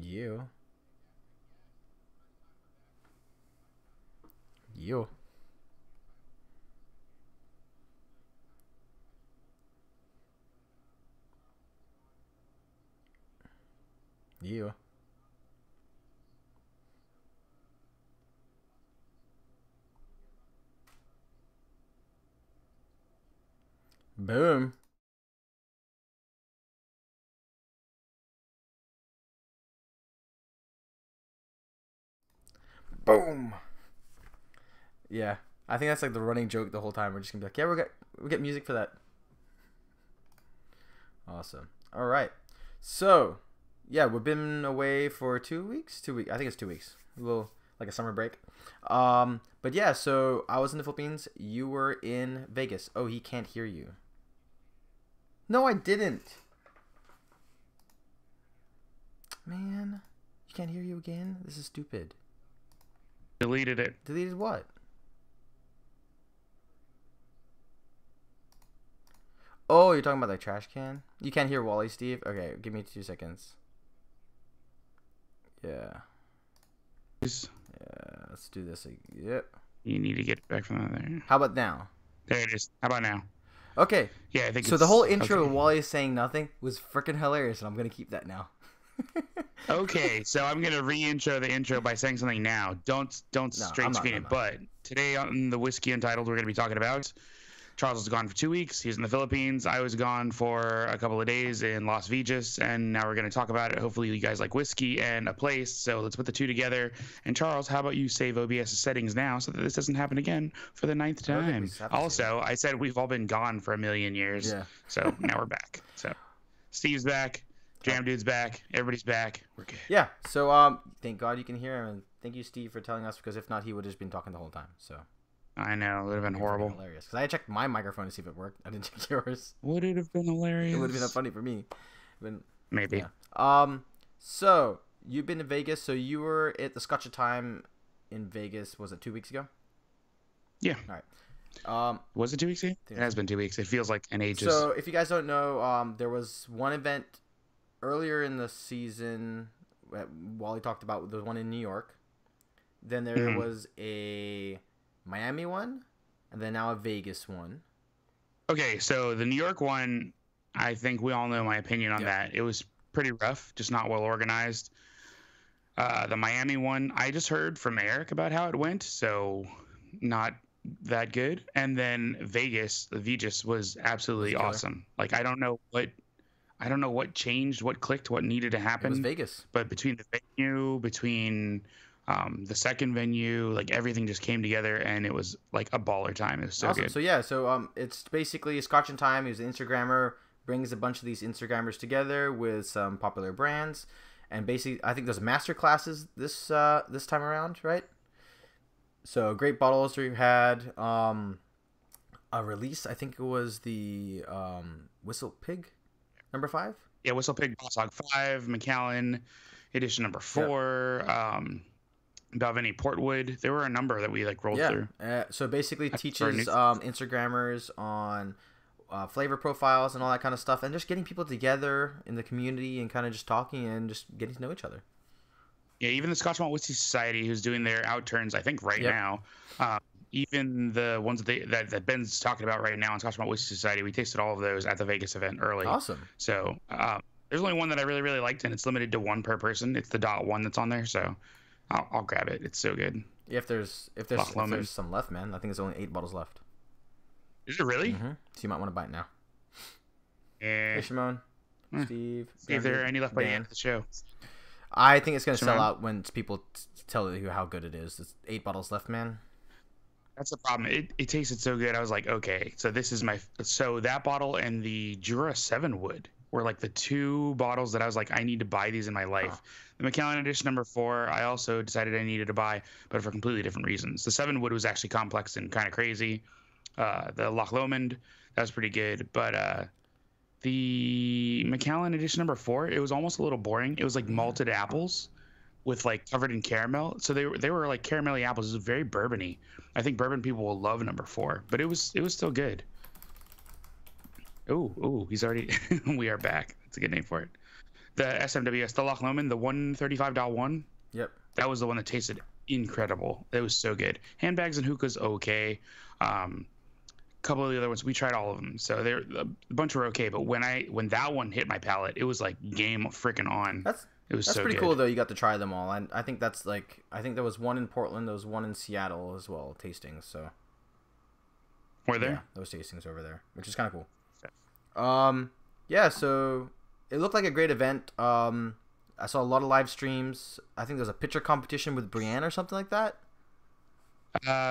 You. You. You. Boom. Boom. Yeah. I think that's like the running joke the whole time. We're just gonna be like, yeah, we get music for that. Awesome. All right. So, yeah, we've been away for 2 weeks. 2 weeks. I think it's 2 weeks. A little like a summer break. But yeah, so I was in the Philippines. You were in Vegas. Oh, he can't hear you. No, I didn't. Man, he can't hear you again. This is stupid. Deleted it. Deleted what? Oh, you're talking about the trash can? You can't hear Wally, Steve? Okay, give me 2 seconds. Yeah. Yeah, let's do this. Yep. You need to get back from that there. How about now? There it is. How about now? Okay. Yeah, I think so. The whole intro of Wally saying nothing was freaking hilarious, and I'm gonna keep that now. Okay, so I'm gonna re-intro the intro by saying something now. Don't straight screen it. But today on the Whiskey Untitled, we're gonna be talking about Charles was gone for 2 weeks. He's in the Philippines. I was gone for a couple of days in Las Vegas, and now we're going to talk about it. Hopefully you guys like whiskey and a place, so let's put the two together. And Charles, how about you save OBS's settings now so that this doesn't happen again for the 9th time? Also, I said we've all been gone for a million years, so now we're back. So Steve's back, Jam Dude's back, everybody's back. We're good. Yeah, so thank God you can hear him, and thank you, Steve, for telling us, because if not, he would have just been talking the whole time, so... I know, it would have been horrible. Hilarious. Because I checked my microphone to see if it worked. I didn't check yours. Would it have been hilarious? It would have been that funny for me. Maybe. Yeah. So you've been to Vegas. So you were at the Scotch of Time in Vegas. Was it 2 weeks ago? Yeah. All right. Was it 2 weeks ago? It has been 2 weeks. It feels like an ages. So if you guys don't know, there was one event earlier in the season. Wally talked about the one in New York. Then there was a Miami one, and then now a Vegas one. Okay, so the New York one, I think we all know my opinion on that. It was pretty rough, just not well organized. The Miami one, I just heard from Eric about how it went, so not that good. And then Vegas, the Vegas was absolutely awesome. Like I don't know what changed, what clicked, what needed to happen. It was Vegas, but between the venue, the second venue, like everything just came together, and it was like a baller time. It was so awesome. good. So yeah, it's basically Scotch and Time. He's an Instagrammer, brings a bunch of these Instagrammers together with some popular brands, and basically I think there's master classes this time around, right? So great bottles we had. A release, I think it was the Whistle Pig number 5. Yeah, Whistle Pig Boss Hog 5, Macallan edition number 4. Yep. Balvenie Portwood. There were a number that we like rolled through. So basically teaches Instagrammers on flavor profiles and all that kind of stuff, and just getting people together in the community and kind of just talking and just getting to know each other. Yeah, even the Scotch Malt Whiskey Society, who's doing their outturns, I think right now. Even the ones that Ben's talking about right now on Scotch Malt Whiskey Society, we tasted all of those at the Vegas event early. Awesome. So there's only one that I really, really liked, and it's limited to one per person. It's the .1 that's on there, so I'll grab it. It's so good. Yeah, if there's some left, man. I think there's only 8 bottles left. Is it really? So you might want to buy it now. Yeah. Hey, Shimon. Steve. See if there are any left by the end of the show. I think it's going to sell out when people tell you how good it is. There's 8 bottles left, man. That's the problem. It tasted so good. I was like, okay, so this is so that bottle and the Jura 7 Wood were like the 2 bottles that I was like, I need to buy these in my life. The Macallan edition number 4, I also decided I needed to buy, but for completely different reasons. The 7 Wood was actually complex and kind of crazy. The Loch Lomond, that was pretty good. But the Macallan edition number 4, it was almost a little boring. It was like malted apples with like covered in caramel. So they were like caramelly apples. It was very bourbony. I think bourbon people will love number 4, but it was still good. Oh, he's already. We are back. That's a good name for it. the SMWS, the Loch Lomond, the 135.1. Yep. That was the one that tasted incredible. It was so good. Handbags and hookahs, okay. Couple of the other ones, we tried all of them, so they're a bunch were okay. But when that one hit my palate, it was like game freaking on. It was that's so pretty good. cool though. You got to try them all, and I think that's like I think there was one in Portland, there was one in Seattle as well, tastings. So Were there? yeah, those tastings over there, which is kind of cool. Yeah. So it looked like a great event. I saw a lot of live streams. I think there was a picture competition with Brienne or something like that.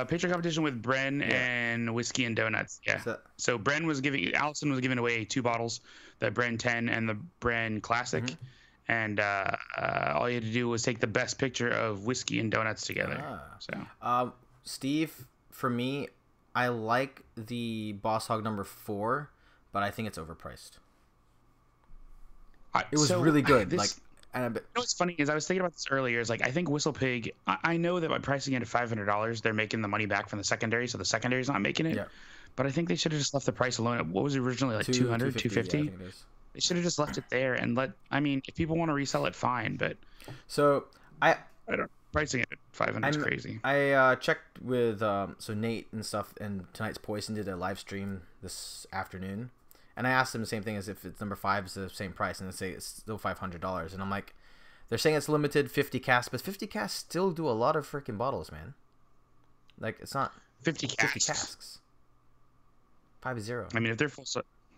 Picture competition with Bren and Whiskey and Donuts. Yeah. So Allison was giving away 2 bottles, the Bren 10 and the Bren Classic. Mm-hmm. And all you had to do was take the best picture of Whiskey and Donuts together. So Steve, for me, I like the Boss Hog number 4, but I think it's overpriced. It was really good. You know what's funny is I was thinking about this earlier. Is like I think Whistle Pig. I know that by pricing it at $500, they're making the money back from the secondary, so the secondary's not making it. Yeah. But I think they should have just left the price alone at what was it originally, like 200, 250? Yeah, I think it is. They should have just left it there and if people want to resell it, fine. But so I don't. Pricing it at 500 is crazy. I checked with so Nate and stuff, and Tonight's Poison did a live stream this afternoon. And I asked them the same thing as if it's number 5 is the same price, and they say it's still $500. And I'm like, they're saying it's limited 50 casks, but 50 casks still do a lot of freaking bottles, man. Like it's not 50 casks. 50 casks. 50. I mean, if they're full,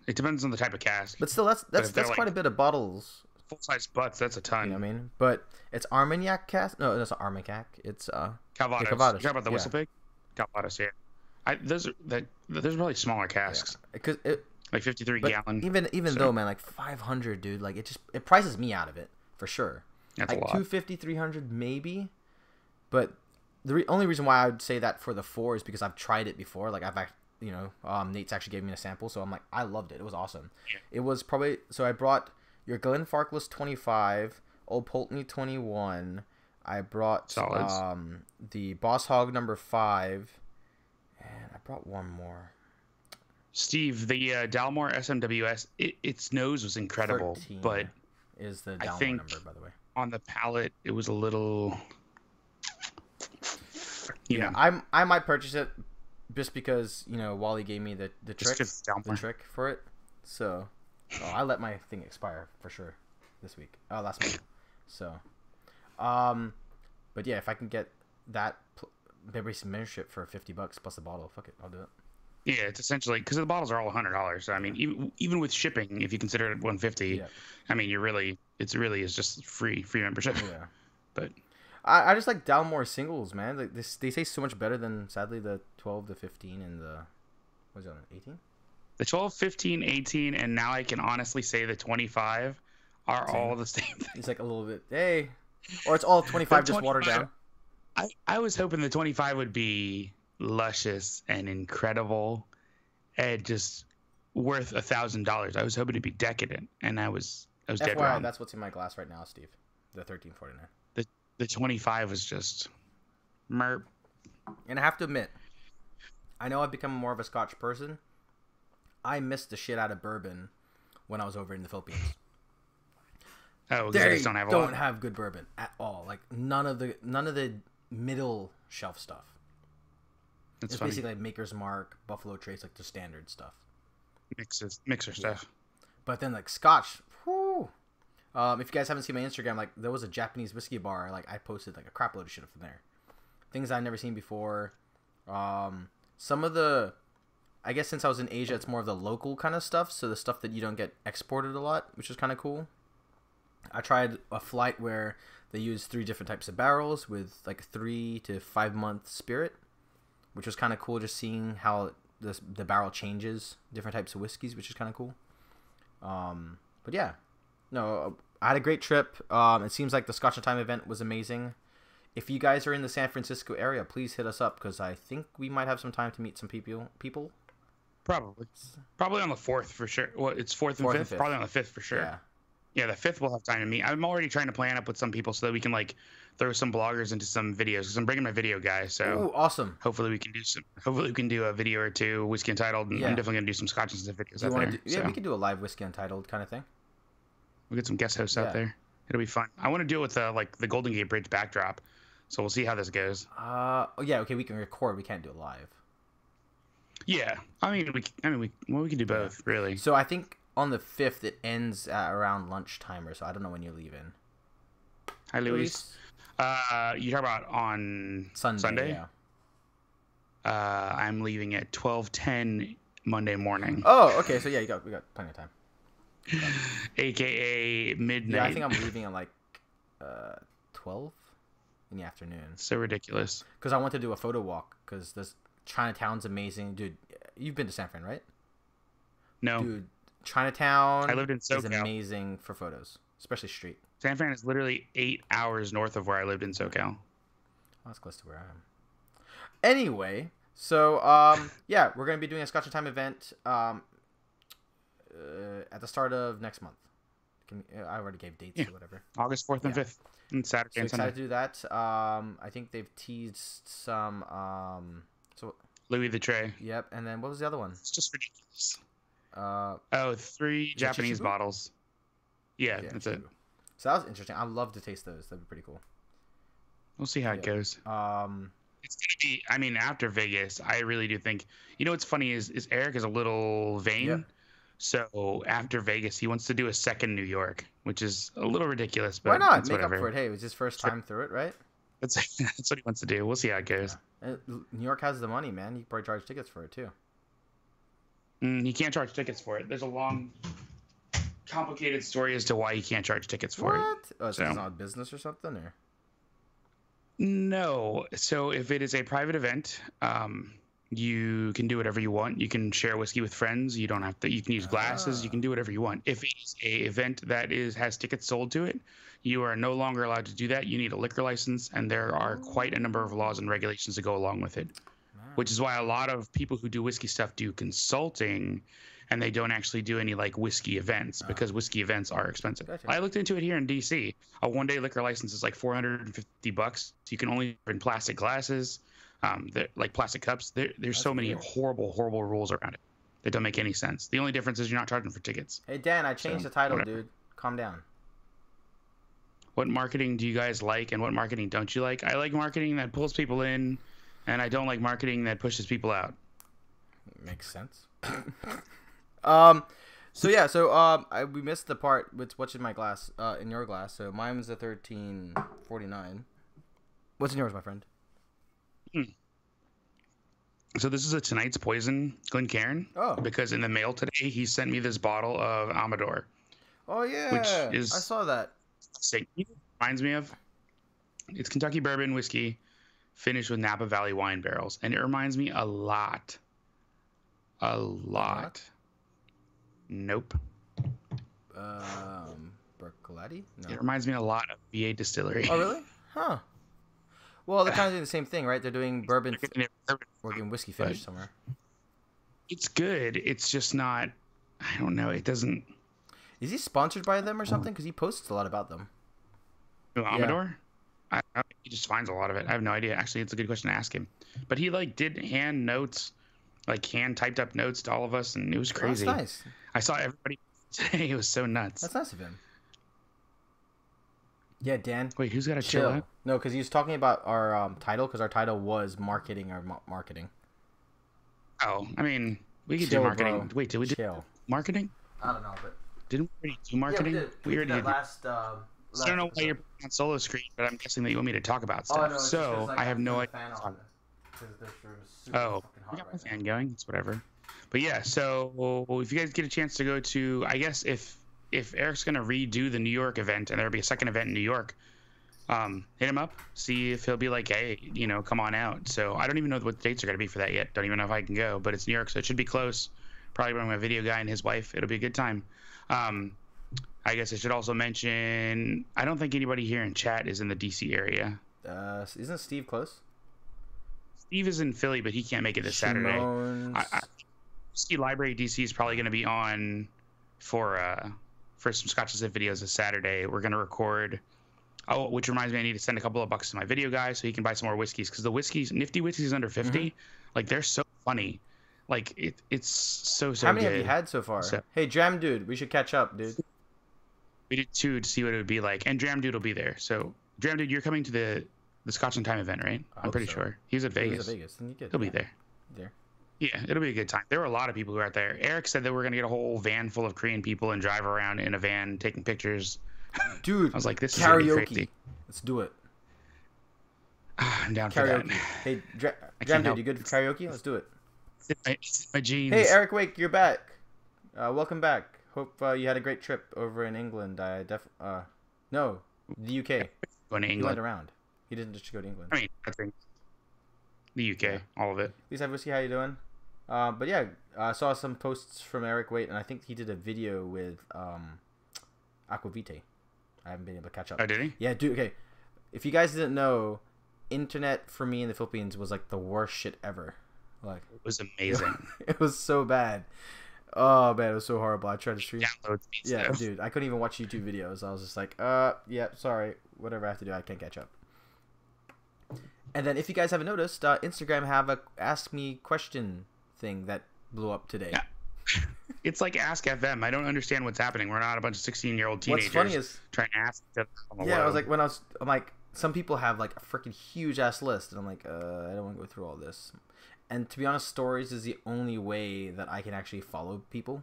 it depends on the type of cask. But still, that's quite a bit of bottles. Full size butts, that's a ton. You know what I mean? But it's Armagnac cask. No, that's not Armagnac. It's Calvados. Yeah, Calvados. You talking about the Whistle Pig? Calvados, yeah. Those are probably smaller casks. Because like 53 gallon. Even though, man, like 500, dude, like it prices me out of it for sure. That's like a lot. 250, 300 maybe. But the only reason why I would say that for the 4 is because I've tried it before. Like Nate's actually gave me a sample, so I'm like, I loved it. It was awesome. Yeah. It was probably I brought your Glenfarclas 25, Old Pulteney 21. I brought the Boss Hog number 5, and I brought one more. Steve, the Dalmore SMWS, its nose was incredible, 13 but is the Dalmore number, by the way. On the palate, it was a little. I might purchase it just because Wally gave me the trick for it. So I let my thing expire for sure this week. Last month. So, but yeah, if I can get that membership for $50 plus the bottle, fuck it, I'll do it. Yeah, it's essentially because the bottles are all $100. So I mean, even with shipping, if you consider it $150, I mean, it really is just free membership. Yeah, but I just like Dalmore singles, man. Like they taste so much better than sadly the 12 to 15 and the what was it, 18? The 12, 15, 18, and now I can honestly say the 25 are all the same thing. It's like a little bit, or it's all 25 just watered down. I was hoping the 25 would be luscious and incredible and just worth $1,000. I was hoping to be decadent, and I was dead wrong. That's what's in my glass right now, Steve. The 1349. The 25 was just merp. And I have to admit, I know I've become more of a Scotch person. I missed the shit out of bourbon when I was over in the Philippines. Oh, they don't have good bourbon at all. Like none of the middle shelf stuff. It's funny. Basically like Maker's Mark, Buffalo Trace, like the standard stuff. Mixer stuff. But then like Scotch, whoo. If you guys haven't seen my Instagram, like there was a Japanese whiskey bar. Like I posted like a crap load of shit from there. Things I've never seen before. Some of the, I guess since I was in Asia, it's more of the local kind of stuff. So the stuff that you don't get exported a lot, which is kind of cool. I tried a flight where they used 3 different types of barrels with like 3 to 5 month spirit, which was kind of cool. Just seeing how the barrel changes different types of whiskeys, which is kind of cool. But yeah, no, I had a great trip. It seems like the Scotch and Time event was amazing. If you guys are in the San Francisco area, please hit us up because I think we might have some time to meet some people. Probably on the 4th for sure. Well, it's 4th and 5th. Probably on the 5th for sure. Yeah, the 5th we'll have time to meet. I'm already trying to plan up with some people so that we can like throw some bloggers into some videos because I'm bringing my video guy. So ooh, awesome. Hopefully we can do a video or 2, Whiskey Untitled, and I'm definitely gonna do some Scotch and videos out there. We can do a live Whiskey Untitled kind of thing. We'll get some guest hosts Yeah. out there. It'll be fun. I want to do it with like the Golden Gate Bridge backdrop. So we'll see how this goes. Oh yeah, okay. We can record. We can't do it live. Yeah, we can do both, really. So I think on the 5th it ends at around lunchtime or so. I don't know when you're leaving. Hi, Luis. You talk about on Sunday? Yeah. I'm leaving at 12:10 Monday morning. Oh, okay. So yeah, we got plenty of time. AKA midnight. Yeah, I think I'm leaving at like 12 in the afternoon. So ridiculous. Because I want to do a photo walk. Because this Chinatown's amazing, dude. You've been to San Fran, right? No. Dude, Chinatown. I lived in SoCal. Is amazing for photos, especially street. San Fran is literally 8 hours north of where I lived in SoCal. Oh, that's close to where I am. Anyway, so yeah, we're gonna be doing a Scotch and Time event at the start of next month. I already gave dates or whatever. August 4th and 5th, and Saturday and Sunday. Excited to do that. I think they've teased some. Louis the Tray. Yep, and then what was the other one? It's just ridiculous. 3 Is Japanese it bottles. Yeah, that's it. So that was interesting. I'd love to taste those. That'd be pretty cool. We'll see how it goes. It's gonna be. I mean, after Vegas, I really do think. You know what's funny is Eric is a little vain. Yep. So after Vegas, he wants to do a second New York, which is a little ridiculous. But why not it's make whatever. up for it? Hey, it was his first time through it, right? That's what he wants to do. We'll see how it goes. Yeah. New York has the money, man. You can probably charge tickets for it too. He can't charge tickets for it. There's a long, complicated story as to why he can't charge tickets for it. Oh, so it's not a business or something, or? No. So if it is a private event, you can do whatever you want. You can share whiskey with friends. You don't have to. You can use glasses. You can do whatever you want. If it is a event that has tickets sold to it, you are no longer allowed to do that. You need a liquor license, and there are quite a number of laws and regulations that go along with it. Which is why a lot of people who do whiskey stuff do consulting, and they don't actually do any like whiskey events because whiskey events are expensive. Gotcha. I looked into it here in DC. A one-day liquor license is like $450. You can only in plastic glasses, like plastic cups. There's so many horrible rules around it that don't make any sense. The only difference is you're not charging for tickets. Hey Dan, I changed the title, dude. Calm down. What marketing do you guys like, and what marketing don't you like? I like marketing that pulls people in. And I don't like marketing that pushes people out. Makes sense. We missed the part with what's in my glass, in your glass. So mine was a 1349. What's in yours, my friend? So this is a Tonight's Poison Glencairn. Oh. Because in the mail today, he sent me this bottle of Amador. Oh yeah. Which is I saw that. It reminds me of. It's Kentucky bourbon whiskey, finished with Napa Valley wine barrels, and it reminds me a lot. Nope. Bercoletti? No. It reminds me a lot of VA Distillery. Oh really? Huh. Well, they're kind of doing the same thing, right? They're doing bourbon. We're getting whiskey finish somewhere. It's good. It's just not. I don't know. It doesn't. Is he sponsored by them or something? Because he posts a lot about them. Amador? Yeah. He just finds a lot of it. I have no idea. Actually, it's a good question to ask him. But he did hand notes, hand typed up notes to all of us, and it was crazy. Oh, that's nice. I saw everybody today. It was so nuts. That's nice of him. Yeah, Dan. Wait, who's got to chill out? No, because he was talking about our title, because our title was marketing our marketing. Oh, I mean, we could do marketing. Bro. Wait, did we do marketing? I don't know, but didn't we already do marketing? Yeah, we already did. Last I don't know why you're putting on solo screen, but I'm guessing that you want me to talk about stuff. No, so I have no idea. Oh, I got my fan going. It's whatever. But yeah, so if you guys get a chance to go to, I guess if Eric's gonna redo the New York event and there'll be a second event in New York, hit him up, see if he'll be like, hey, come on out. So I don't even know what the dates are gonna be for that yet. Don't even know if I can go, but it's New York, so it should be close. Probably bring my video guy and his wife. It'll be a good time. I guess I should also mention, I don't think anybody here in chat is in the DC area. Isn't Steve close? Steve is in Philly, but he can't make it this Saturday. Ski Library DC is probably going to be on for some Scotch Sip videos this Saturday. We're going to record. Oh, which reminds me, I need to send a couple of bucks to my video guy so he can buy some more whiskeys, because the nifty whiskeys under 50, they're so funny. It's so How many good. have you had so far? Hey, Jam Dude, we should catch up, dude. We did 2 to see what it would be like, and Dram Dude will be there. So Dram Dude, you're coming to the Scotch and Time event, right? I'm pretty sure he's at Vegas. He's at Vegas, then you He'll be there. There. Yeah, it'll be a good time. There were a lot of people who are out there. Eric said that we're gonna get a whole van full of Korean people and drive around in a van taking pictures. Dude, I was like, this karaoke. is gonna be crazy. Let's do it. I'm down Karaoke. for that. Hey, Dram Dude, you good for karaoke? Let's do it. It's my jeans. Hey, Eric Wake, you're back. Welcome back. Hope you had a great trip over in England. No, the UK. Going to He England. went around. He didn't just go to England. I mean, I think the UK, all of it. Lisa Whiskey, how you doing? But yeah, I saw some posts from Eric Waite, and I think he did a video with Aquavite. I haven't been able to catch up. Oh, did he? Yeah, dude. Okay, if you guys didn't know, internet for me in the Philippines was like the worst shit ever. Like, It was amazing. it was so bad. Oh man, it was so horrible. I tried to stream. Download speeds, Yeah, though. dude, I couldn't even watch YouTube videos. I was just like, yeah, sorry, whatever I have to do, I can't catch up. And then, if you guys haven't noticed, Instagram have a ask me question thing that blew up today. Yeah. It's like Ask FM. I don't understand what's happening. We're not a bunch of 16-year-old teenagers What's funny is, trying to ask each other on the yeah, I was low. like, I'm like, some people have like a freaking huge ass list, and I'm like, I don't want to go through all this. And to be honest, stories is the only way that I can actually follow people,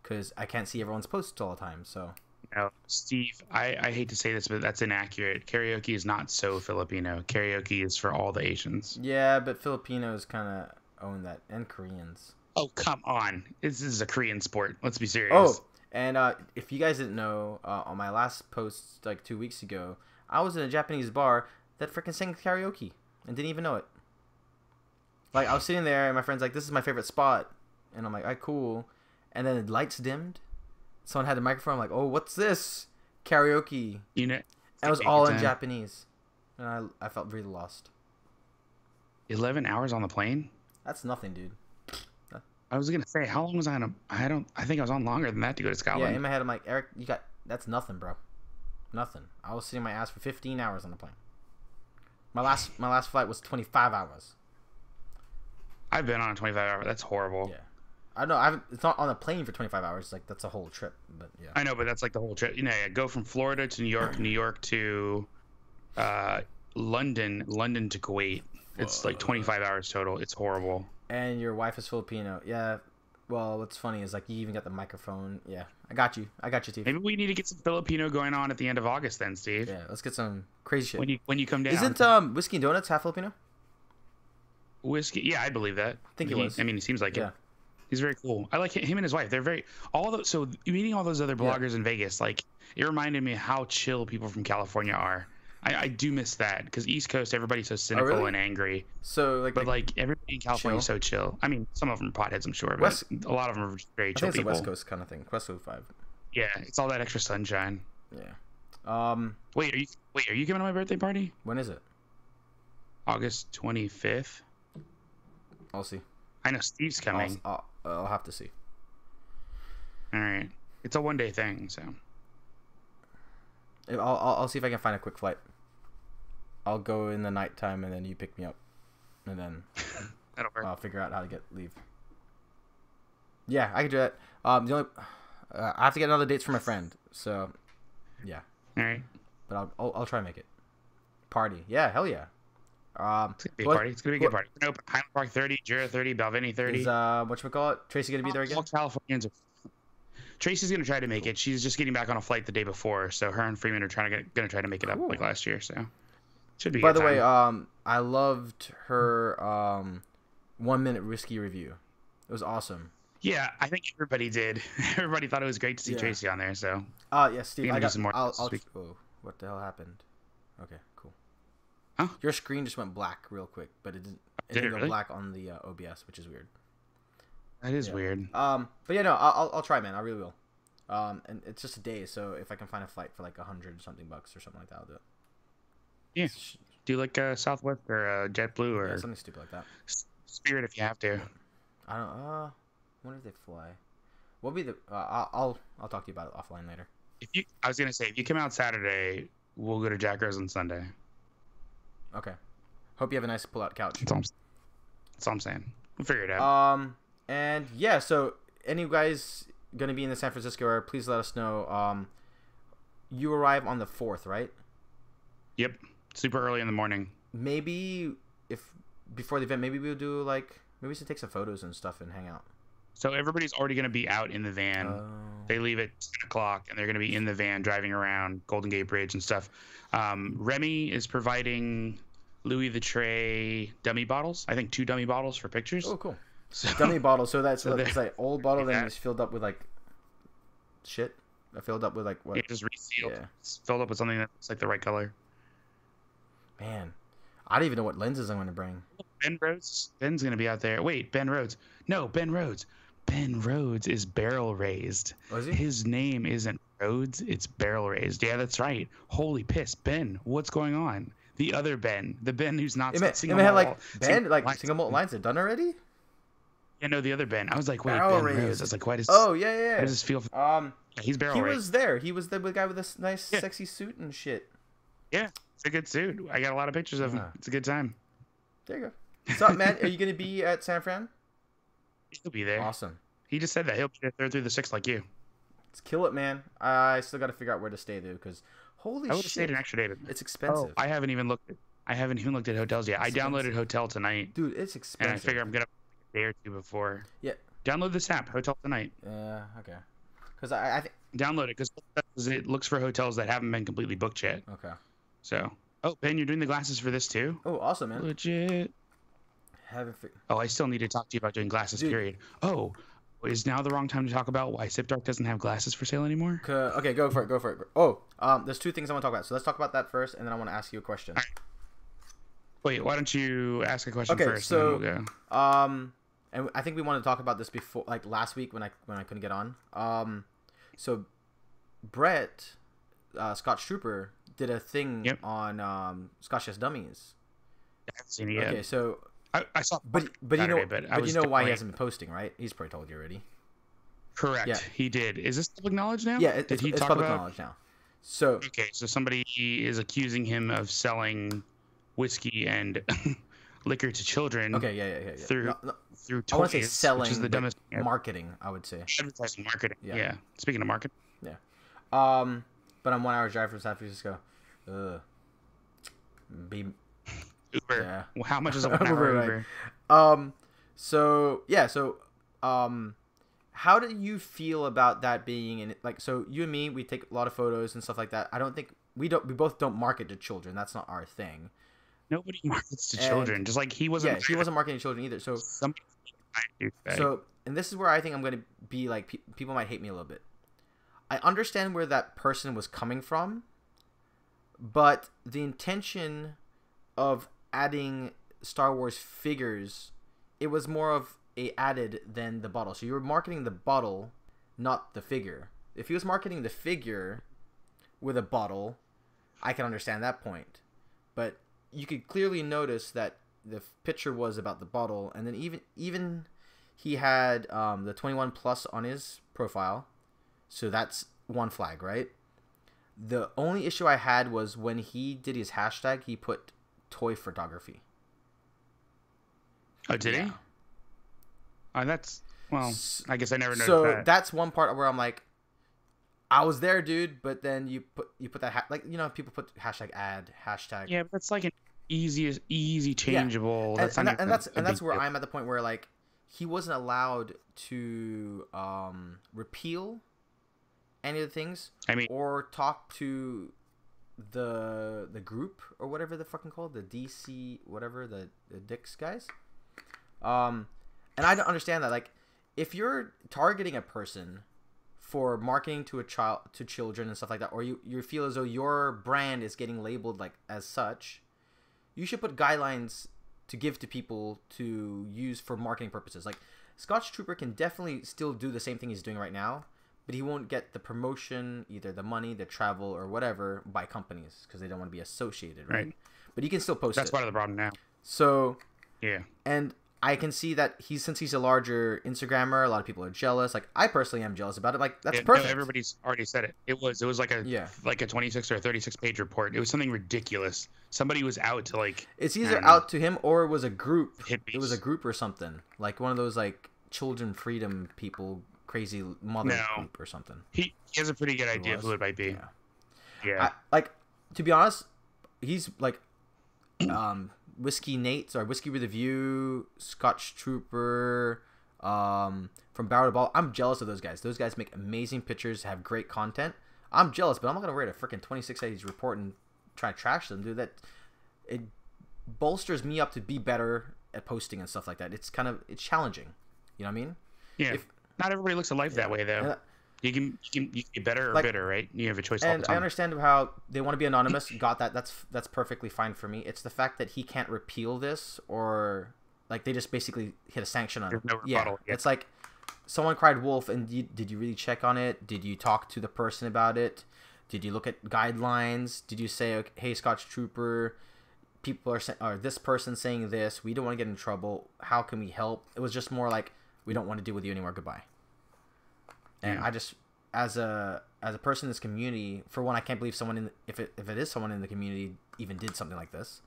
because I can't see everyone's posts all the time. So. No, Steve, I hate to say this, but that's inaccurate. Karaoke is not so Filipino. Karaoke is for all the Asians. Yeah, but Filipinos kind of own that, and Koreans. Oh, come on. This is a Korean sport. Let's be serious. Oh, and if you guys didn't know, on my last post like 2 weeks ago, I was in a Japanese bar that freaking sang karaoke and didn't even know it. Like, I was sitting there and my friend's like, "This is my favorite spot," and I'm like, "Alright, cool." And then the lights dimmed. Someone had the microphone. I'm like, "Oh, what's this?" Karaoke. You know, And it was all in Japanese, and I felt really lost. 11 hours on the plane? That's nothing, dude. I was gonna say, how long was I on a? I think I was on longer than that to go to Yeah, Scotland. in my head, I'm like, Eric, that's nothing, bro. Nothing. I was sitting my ass for 15 hours on the plane. My last flight was 25 hours. I've been on a 25-hour. That's horrible. Yeah. I don't know. It's not on a plane for 25 hours. Like, that's a whole trip. But yeah. I know, but that's like the whole trip. You know, yeah, go from Florida to New York, New York to London to Kuwait. It's like 25 hours total. It's horrible. And your wife is Filipino. Yeah. Well, what's funny is, like, you even got the microphone. Yeah. I got you, Steve. Maybe we need to get some Filipino going on at the end of August then, Steve. Yeah. Let's get some crazy shit. When you come down. Isn't Whiskey and Donuts half Filipino? Whiskey? Yeah, I believe that. I think he was. I mean, he seems like Yeah. it. He's very cool. I like him and his wife. They're very so meeting all those other bloggers in Vegas, like, it reminded me how chill people from California are. I do miss that, because East Coast, everybody's so cynical really? and angry. So, like, But like everybody in California is so chill. I mean, some of them are potheads, I'm sure, but a lot of them are very I chill think it's a people. West Coast kind of thing. West Coast vibe. Yeah, it's all that extra sunshine. Yeah. Wait, are you coming to my birthday party? When is it? August 25th. I'll see. I know Steve's coming. I'll have to see. All right, it's a one-day thing, so. I'll see if I can find a quick flight. I'll go in the nighttime and then you pick me up, and then That'll work. I'll figure out how to leave. Yeah, I can do that. The only I have to get another dates for my friend, so yeah. All right. But I'll try and make it. Party, yeah, hell yeah. It's gonna be a party. It's gonna be a good party. Nope. Highland Park 30, Jura 30, Balvenie 30. Is whatchamacallit, Tracy gonna be there again? All Californians are... Tracy's gonna try to make it. She's just getting back on a flight the day before, so her and Freeman are gonna try to make it up like last year. So should be. By the way, I loved her 1 minute whiskey review. It was awesome. Yeah, I think everybody did. Everybody thought it was great to see Tracy on there. So. Yeah, Steve. I got some more. Oh, what the hell happened? Okay, cool. Huh? Your screen just went black real quick, but it didn't. It didn't go black on the OBS, which is weird. That is weird. But yeah, no, I'll try, man. I really will. And it's just a day, so if I can find a flight for like $100 something bucks or something like that, I'll do it. Yeah. Do you like Southwest or JetBlue or something stupid like that? Spirit if you have to. I don't. I wonder if they fly. What'll be the? I'll talk to you about it offline later. I was gonna say, if you come out Saturday, we'll go to Jack Rose on Sunday. Okay. Hope you have a nice pull-out couch. That's all I'm saying. We'll figure it out. And yeah, so any of you guys gonna be in the San Francisco area, please let us know. you arrive on the 4th, right? Yep. Super early in the morning. Maybe if before the event, maybe we'll do like maybe we should take some photos and stuff and hang out. So everybody's already going to be out in the van. Oh. They leave at 10 o'clock, and they're going to be in the van driving around Golden Gate Bridge and stuff. Remy is providing Louis the Tray dummy bottles. I think 2 dummy bottles for pictures. Oh, cool. So, Dummy bottle. So that's so it's like old bottle that that. is filled up with like shit. Filled up with like what? Yeah, just resealed. Yeah. It's filled up with something that looks like the right color. Man, I don't even know what lenses I'm going to bring. Ben Rhodes. Ben's going to be out there. Wait, Ben Rhodes. No, Ben Rhodes. Ben Rhodes is barrel raised. Was he? His name isn't Rhodes, it's barrel raised. Yeah, that's right. Holy piss, Ben, what's going on? The other Ben, the Ben who's not single malt. Like Ben, like single malt lines are done already. Yeah, no, the other Ben. I was like, wait, barrel Ben raised. Rhodes. I was like, why does? Oh yeah. How does this feel? Yeah, he's barrel he raised. was there. He was the guy with this nice, sexy suit and shit. Yeah, it's a good suit. I got a lot of pictures of him. It's a good time. There you go. What's up, man? Are you gonna be at San Fran? He'll be there. Awesome. He just said that he'll be there 3rd through the 6th, like you. Let's kill it, man. I still got to figure out where to stay though, because holy I would have shit, stayed an extra day. But it's expensive. I haven't even looked at hotels yet. I downloaded Hotel Tonight. Dude, it's expensive. And I figure I'm gonna a day or two before. Yeah. Download this app, Hotel Tonight. Yeah. Okay. Because I think download it because it looks for hotels that haven't been completely booked yet. Okay. So, Ben, you're doing the glasses for this too? Oh, awesome, man. Legit. Oh, I still need to talk to you about doing glasses. Dude. Period. Oh, is now the wrong time to talk about why Sip Dark doesn't have glasses for sale anymore? Okay, go for it. Oh, there's 2 things I want to talk about. So let's talk about that first, and then I want to ask you a question. Right. Wait, why don't you ask a question first? So, and then we'll go. And I think we wanted to talk about this before, like last week when I couldn't get on. So Brett, Scotch Trooper, did a thing on Scotch as Dummies. I haven't seen it yet. Okay, so I saw, but Saturday, you know why he hasn't been posting, right? He's probably told you already. Correct. Yeah. He did. Is this public knowledge now? Yeah, did he it's talk public about knowledge now. So okay, so somebody is accusing him of selling whiskey and liquor to children. Okay, yeah. Through toys, I want to say selling, which is the dumbest marketing. I would say advertising, marketing. Yeah. Speaking of marketing. Yeah. But I'm 1 hour drive from San Francisco. Uber. Yeah. Well, how much is a 1 hour Uber? How do you feel about that being in like? So you and me, we take a lot of photos and stuff like that. I don't think we both don't market to children. That's not our thing. Nobody markets to children. Just like he wasn't. Yeah, he wasn't marketing to children either. So and this is where I think I'm going to be like people might hate me a little bit. I understand where that person was coming from, but the intention of adding Star Wars figures, it was more of a added than the bottle. So you were marketing the bottle, not the figure. If he was marketing the figure with a bottle, I can understand that point. But you could clearly notice that the picture was about the bottle, and then even he had the 21 plus on his profile, so that's one flag, right? The only issue I had was when he did his hashtag, he put toy photography. Oh, did he? Oh, that's well. I guess I never noticed so that. That's one part where I'm like, I was there, dude. But then you put that like people put hashtag ad hashtag. Yeah, but that's like an easy changeable. Yeah. And that's where I'm at the point where like he wasn't allowed to repeal any of the things. I mean, or talk to the group or whatever they're fucking called, the DC whatever, the Dix guys. And I don't understand that. Like, if you're targeting a person for marketing to children and stuff like that, or you feel as though your brand is getting labeled like as such, you should put guidelines to give to people to use for marketing purposes. Like, Scotch Trooper can definitely still do the same thing he's doing right now, but he won't get the promotion, either the money, the travel, or whatever by companies because they don't want to be associated, right? But he can still post That's part of the problem now. So, yeah. And I can see that since he's a larger Instagrammer, a lot of people are jealous. Like, I personally am jealous about it. Like, that's perfect. No, everybody's already said it. It was like a 26 or 36 page report. It was something ridiculous. Somebody was out to like. It's either out to him or it was a group. Hippies. It was a group or something, like one of those like children freedom people, crazy mother group or something. He has a pretty good idea of who it might be. Yeah. Like, to be honest, he's like, Whiskey Nate, sorry, Whiskey with a View, Scotch Trooper, from Barrel to Ball. I'm jealous of those guys. Those guys make amazing pictures, have great content. I'm jealous, but I'm not gonna write a freaking 26 report and try to trash them, dude. That it bolsters me up to be better at posting and stuff like that. It's challenging. You know what I mean? Yeah. Not everybody looks at life that way, though. You can be better or bitter, right? You have a choice all the time. And I understand how they want to be anonymous. Got that. That's perfectly fine for me. It's the fact that he can't repeal this, or like they just basically hit a sanction on it. There's no rebuttal. Yeah. It's like someone cried wolf, and did you really check on it? Did you talk to the person about it? Did you look at guidelines? Did you say, okay, hey, Scotch Trooper, people are saying, or this person saying this, we don't want to get in trouble. How can we help? It was just more like, we don't want to deal with you anymore. Goodbye. And I just, as a person in this community, for one, I can't believe someone if it is someone in the community even did something like this.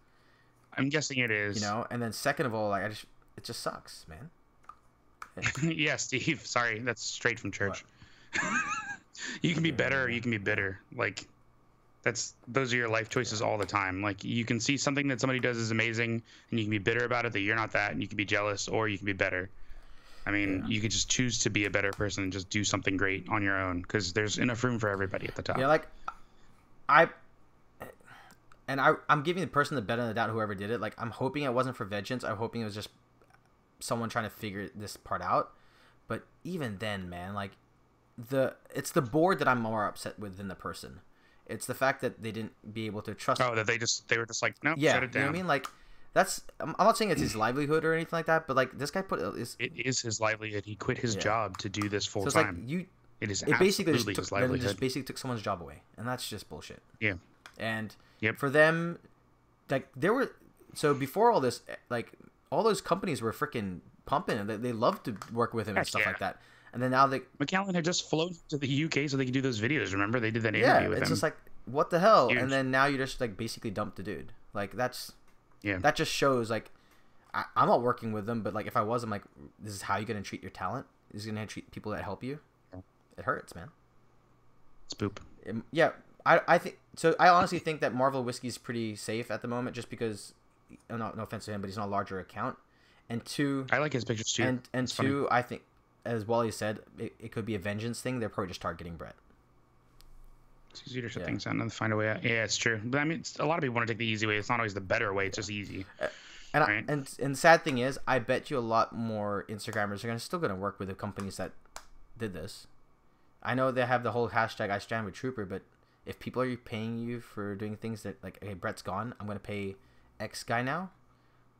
I'm guessing it is. You know, and then second of all, like it just sucks, man. Yeah, Steve. Sorry, that's straight from church. You can be better, or you can be bitter. Like, those are your life choices all the time. Like, you can see something that somebody does is amazing, and you can be bitter about it that you're not that, and you can be jealous, or you can be better. I mean, you could just choose to be a better person and just do something great on your own, because there's enough room for everybody at the top. Yeah, like I'm giving the person the benefit of the doubt, whoever did it. Like, I'm hoping it wasn't for vengeance. I'm hoping it was just someone trying to figure this part out. But even then, man, like it's the board that I'm more upset with than the person. It's the fact that they didn't be able to trust. Oh, that they were just like, no, yeah, shut it down. You know what I mean? Like, I'm not saying it's his livelihood or anything like that, but like this guy it is his livelihood. He quit his job to do this full so it's time. Like it is basically absolutely his livelihood. just basically took someone's job away, and that's just bullshit. Yeah. And Yep. for them, like so before all this, like all those companies were freaking pumping, and they loved to work with him and stuff like that. And then now McAllen had just flown to the UK so they could do those videos. Remember, they did that interview with him. It's just like, what the hell? Huge. And then now you just like basically dumped the dude. Like that just shows like I'm not working with them, but like if I was, I'm like, this is how you're gonna treat your talent. This is gonna treat people that help you. It hurts, man. It's poop. Yeah, I think so. I honestly think that Marvel Whiskey's pretty safe at the moment, just because. No offense to him, but he's on a larger account. And two, I like his pictures too. And two, I think, as Wally said, it could be a vengeance thing. They're probably just targeting Brett. It's easier to shut things down and find a way out. Yeah, it's true. But I mean, a lot of people want to take the easy way. It's not always the better way. It's just easy. And the sad thing is, I bet you a lot more Instagrammers are still going to work with the companies that did this. I know they have the whole hashtag I stand with Trooper, but if people are paying you for doing things that, like, okay, Brett's gone, I'm going to pay X guy now,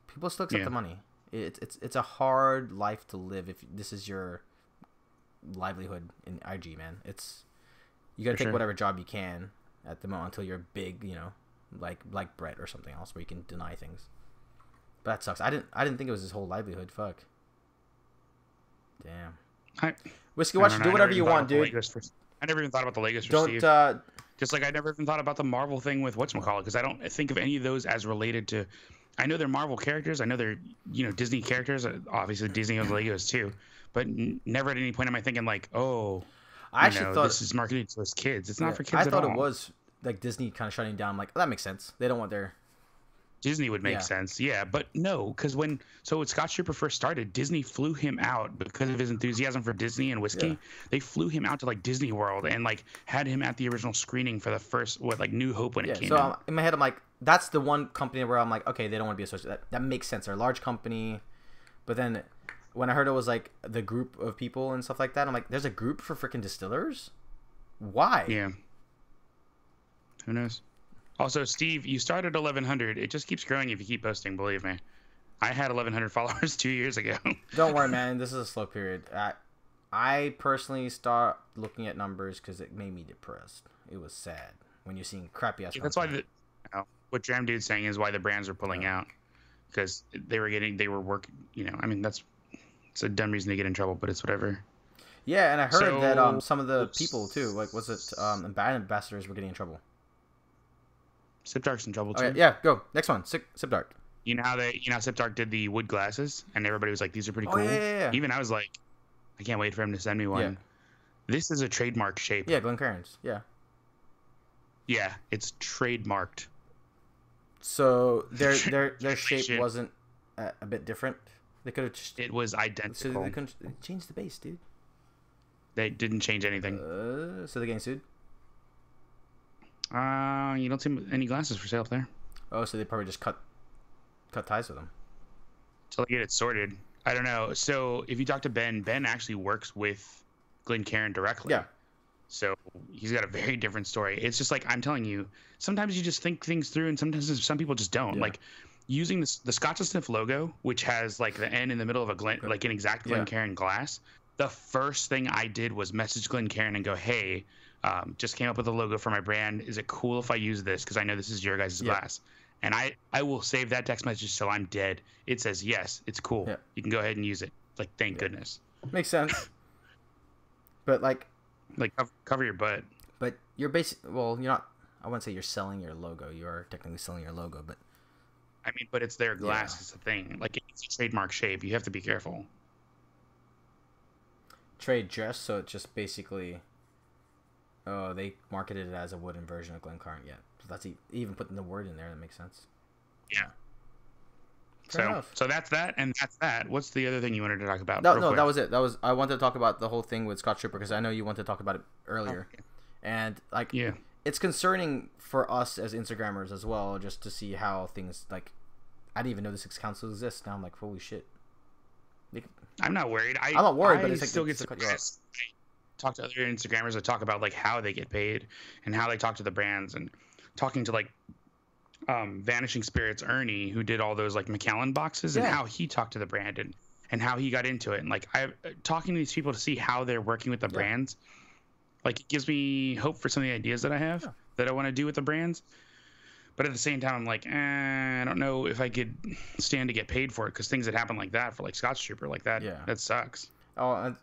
people still accept the money. It's a hard life to live if this is your livelihood in IG, man. You got to take whatever job you can at the moment until you're big, you know, like Brett or something else where you can deny things. But that sucks. I didn't think it was his whole livelihood. Fuck. Damn. Whiskey Watch, do whatever you want, dude. I never even thought about the Legos for Steve. Just like I never even thought about the Marvel thing with whatchamacallit, because I don't think of any of those as related to. I know they're Marvel characters. I know they're Disney characters. Obviously, Disney owns Legos too, but never at any point am I thinking like, oh, I actually thought this is marketed to us kids. It's not for kids at all. I thought it was like Disney kind of shutting down. Like, that makes sense. They don't want their. Disney would make sense, but no, because when Scott Trooper first started, Disney flew him out because of his enthusiasm for Disney and whiskey. Yeah. They flew him out to like Disney World and like had him at the original screening for the first New Hope when it came out. So in my head, I'm like, that's the one company where I'm like, okay, they don't want to be associated. That makes sense. They're a large company, but then when I heard it was like the group of people and stuff like that, I'm like, there's a group for freaking distillers. Why? Yeah. Who knows? Also, Steve, you started 1,100. It just keeps growing if you keep posting, believe me. I had 1,100 followers 2 years ago. Don't worry, man. This is a slow period. I personally start looking at numbers because it made me depressed. It was sad when you're seeing crappy ass. That's why what Dram Dude's saying is why the brands are pulling out, because they were working. I mean, it's a dumb reason to get in trouble, but it's whatever. Yeah, and I heard that some of the people too, like was it bad ambassadors were getting in trouble. Sip Dark's in trouble too. Okay, yeah, go next one. Sip Dark. You know how Sip Dark did the wood glasses, and everybody was like, "These are pretty cool." Yeah. Even I was like, "I can't wait for him to send me one." Yeah. This is a trademark shape. Yeah, Glencairn's. Yeah. Yeah, it's trademarked. So their shape Translation. wasn't a bit different. They could have just It was so identical. they couldn't change the base, dude. They didn't change anything. So they're getting sued. You don't see any glasses for sale up there. Oh, so they probably just cut ties with them. Till they get it sorted. I don't know. So if you talk to Ben actually works with Glencairn directly. Yeah. So he's got a very different story. It's just like, I'm telling you, sometimes you just think things through, and sometimes some people just don't. Yeah. Like using the Scotch and Sniff logo, which has like the N in the middle of like an exact Glencairn glass. The first thing I did was message Glencairn and go, hey, just came up with a logo for my brand. Is it cool if I use this? Because I know this is your guys' glass. And I will save that text message till I'm dead. It says, yes, it's cool. Yeah. You can go ahead and use it. Like, thank goodness. Makes sense. But like cover your butt. But you're well, you're not, I wouldn't say you're selling your logo. You are technically selling your logo, but I mean, but it's their glass is the thing. Like, it's a trademark shape. You have to be careful. Trade dress, so it just basically, oh, they marketed it as a wooden version of Glencairn. Yeah, so that's even putting the word in there. That makes sense. Yeah. So that's that, and that's that. What's the other thing you wanted to talk about? No, that was it. I wanted to talk about the whole thing with Scott Trooper because I know you wanted to talk about it earlier, and like, it's concerning for us as Instagrammers as well, just to see how things like. I didn't even know this council exists. Now I'm like, holy shit. I'm not worried. I'm not worried, but it's like, still get surprised. Talk to other Instagrammers that talk about like how they get paid and how they talk to the brands, and talking to like Vanishing Spirits Ernie, who did all those like Macallan boxes, and how he talked to the brand and how he got into it, and like I talking to these people to see how they're working with the brands, like it gives me hope for some of the ideas that I have that I want to do with the brands. But at the same time, I'm like, I don't know if I could stand to get paid for it, because things that happen like that for like Scotch Trooper, like that, that sucks. Oh, and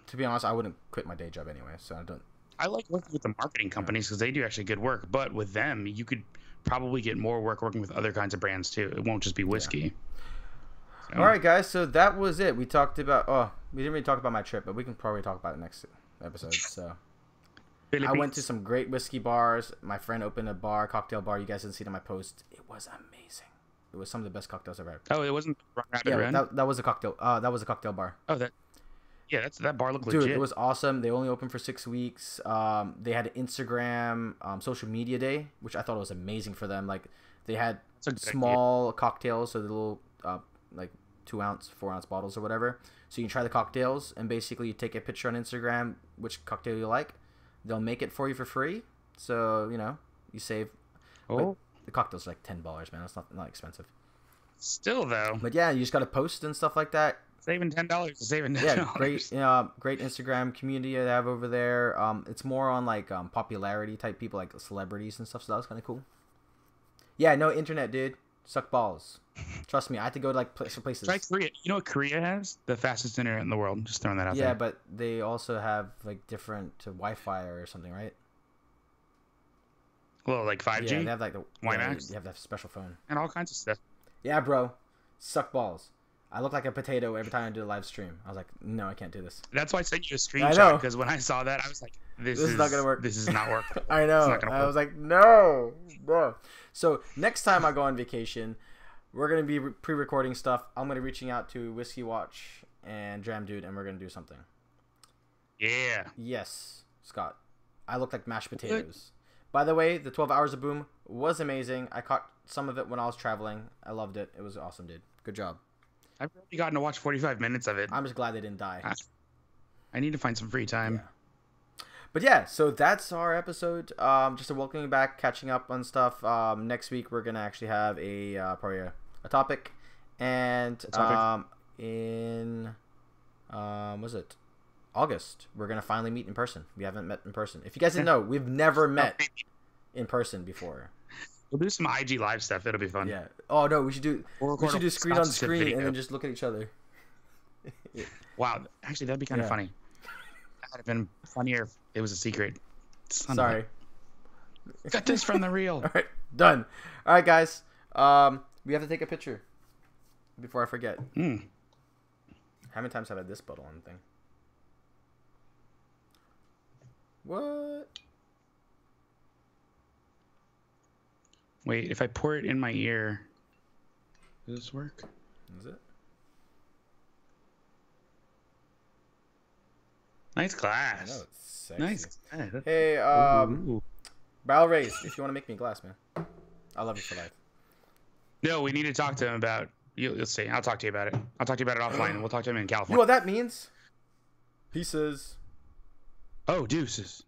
to be honest, I wouldn't quit my day job anyway, so I don't. I like working with the marketing companies because they do actually good work. But with them, you could probably get more work working with other kinds of brands too. It won't just be whiskey. So. All right, guys. So that was it. We talked about. Oh, we didn't really talk about my trip, but we can probably talk about it next episode. So. I went to some great whiskey bars. My friend opened a cocktail bar. You guys didn't see it on my post. It was amazing. It was some of the best cocktails I've ever had. Oh, it wasn't Rabbit Run? That was a cocktail. That was a cocktail bar. Oh, that bar looked legit. Dude, it was awesome. They only opened for 6 weeks. They had an Instagram social media day, which I thought was amazing for them. Like, they had small cocktails, so the little like 2-ounce, 4-ounce bottles or whatever. So you can try the cocktails, and basically you take a picture on Instagram which cocktail you like. They'll make it for you for free, so you save. Oh, the cocktails are like $10, man. It's not expensive. Still though. But yeah, you just gotta post and stuff like that. Saving $10, saving $10. Yeah, great Instagram community they have over there. It's more on like popularity type people, like celebrities and stuff. So that was kind of cool. Yeah, no internet, dude. Suck balls. Trust me, I had to go to like some places. Try Korea. You know what Korea has? The fastest internet in the world. Just throwing that out there. Yeah, but they also have like different Wi-Fi or something, right? Well, like 5G. Yeah, they have like the WiMAX. You have that special phone and all kinds of stuff. Yeah, bro. Suck balls. I look like a potato every time I do a live stream. I was like, no, I can't do this. That's why I sent you a screenshot, because when I saw that, I was like, this is not gonna work. This is not working. I know. I was like, no, bro. So next time I go on vacation, we're gonna be pre-recording stuff. I'm gonna be reaching out to Whiskey Watch and Dram Dude, and we're gonna do something. Yeah. Yes, Scott. I look like mashed potatoes. By the way, the 12 Hours of Boom was amazing. I caught some of it when I was traveling. I loved it. It was awesome, dude. Good job. I've already gotten to watch 45 minutes of it. I'm just glad they didn't die. I need to find some free time. Yeah. But yeah, so that's our episode. Just a welcoming back, catching up on stuff. Next week we're gonna actually have probably a topic, and in was it August we're gonna finally meet in person. We haven't met in person. If you guys didn't know, we've never met in person before. We'll do some IG live stuff. It'll be fun. Yeah. Oh no, we should do screen on screen and then just look at each other. Wow, actually that'd be kind of funny. That would have been funnier if it was a secret. Sorry. Got this from the reel. All right, done. All right, guys. We have to take a picture before I forget. How many times have I had this bottle on the thing? What? Wait, if I pour it in my ear, does this work? Is it? Nice I glass. know, it's sexy. Nice glass. Hey, Ooh. Barrel Race, if you want to make me a glass, man. I love you for life. No, we need to talk to him about. You'll see. I'll talk to you about it. I'll talk to you about it offline, and we'll talk to him in You know California. what that means? Pieces. Oh, deuces.